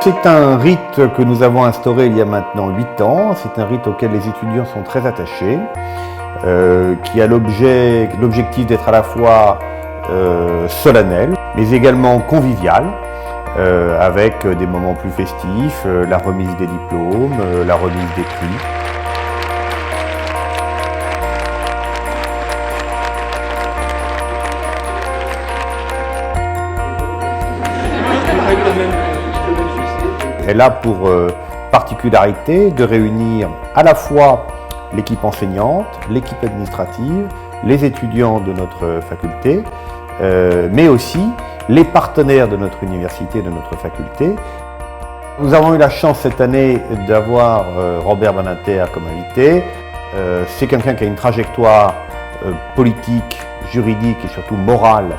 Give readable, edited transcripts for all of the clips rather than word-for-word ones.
C'est un rite que nous avons instauré il y a maintenant 8 ans. C'est un rite auquel les étudiants sont très attachés, qui a l'objectif d'être à la fois solennel, mais également convivial, avec des moments plus festifs, la remise des diplômes, la remise des prix. Elle a pour particularité de réunir à la fois l'équipe enseignante, l'équipe administrative, les étudiants de notre faculté, mais aussi les partenaires de notre université, de notre faculté. Nous avons eu la chance cette année d'avoir Robert Badinter comme invité. C'est quelqu'un qui a une trajectoire politique, juridique et surtout morale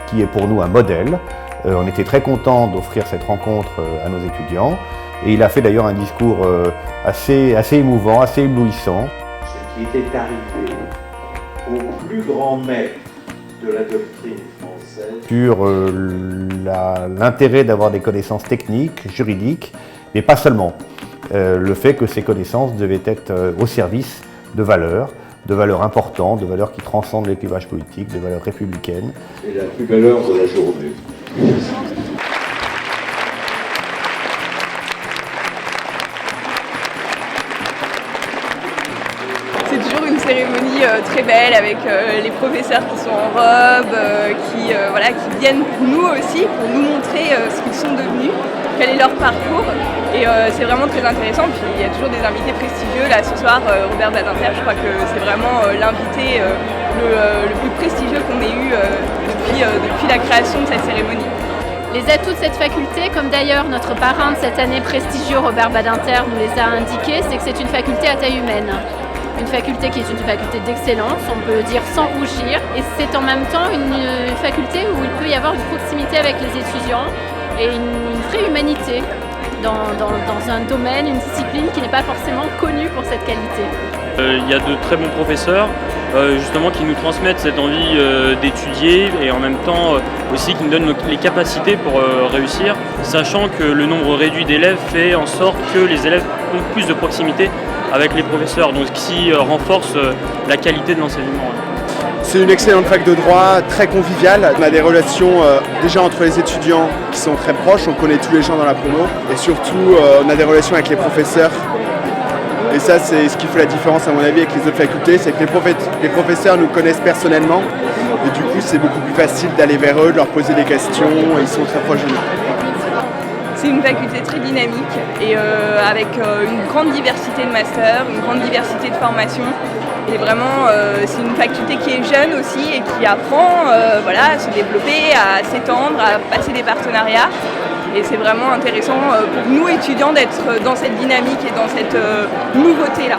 qui est pour nous un modèle. On était très contents d'offrir cette rencontre à nos étudiants et il a fait d'ailleurs un discours assez émouvant, assez éblouissant. Ce qui était arrivé au plus grand maître de la doctrine française sur l'intérêt d'avoir des connaissances techniques, juridiques, mais pas seulement. Le fait que ces connaissances devaient être au service de valeurs importantes, de valeurs qui transcendent les clivages politiques, de valeurs républicaines. C'est la plus belle heure de la journée. C'est toujours une cérémonie très belle avec les professeurs qui sont en robe, qui viennent pour nous aussi, pour nous montrer ce qu'ils sont devenus, quel est leur parcours. Et c'est vraiment très intéressant. Puis il y a toujours des invités prestigieux. Là ce soir, Robert Badinter, je crois que c'est vraiment l'invité le plus prestigieux qu'on ait eu depuis la création de cette cérémonie. Les atouts de cette faculté, comme d'ailleurs notre parrain de cette année prestigieux, Robert Badinter, nous les a indiqués, c'est que c'est une faculté à taille humaine. Une faculté qui est une faculté d'excellence, on peut dire sans rougir, et c'est en même temps une faculté où il peut y avoir une proximité avec les étudiants et une vraie humanité dans un domaine, une discipline qui n'est pas forcément connue pour cette qualité. Il y a de très bons professeurs justement qui nous transmettent cette envie d'étudier et en même temps aussi qui nous donnent les capacités pour réussir, sachant que le nombre réduit d'élèves fait en sorte que les élèves ont plus de proximité avec les professeurs, donc ce qui renforce la qualité de l'enseignement. C'est une excellente fac de droit, très conviviale. On a des relations déjà entre les étudiants qui sont très proches, on connaît tous les gens dans la promo et surtout on a des relations avec les professeurs. Et ça c'est ce qui fait la différence à mon avis avec les autres facultés, c'est que les professeurs nous connaissent personnellement et du coup c'est beaucoup plus facile d'aller vers eux, de leur poser des questions, et ils sont très proches de nous. C'est une faculté très dynamique et avec une grande diversité de masters, une grande diversité de formations. Et vraiment, c'est une faculté qui est jeune aussi et qui apprend à se développer, à s'étendre, à passer des partenariats. Et c'est vraiment intéressant pour nous étudiants d'être dans cette dynamique et dans cette nouveauté-là.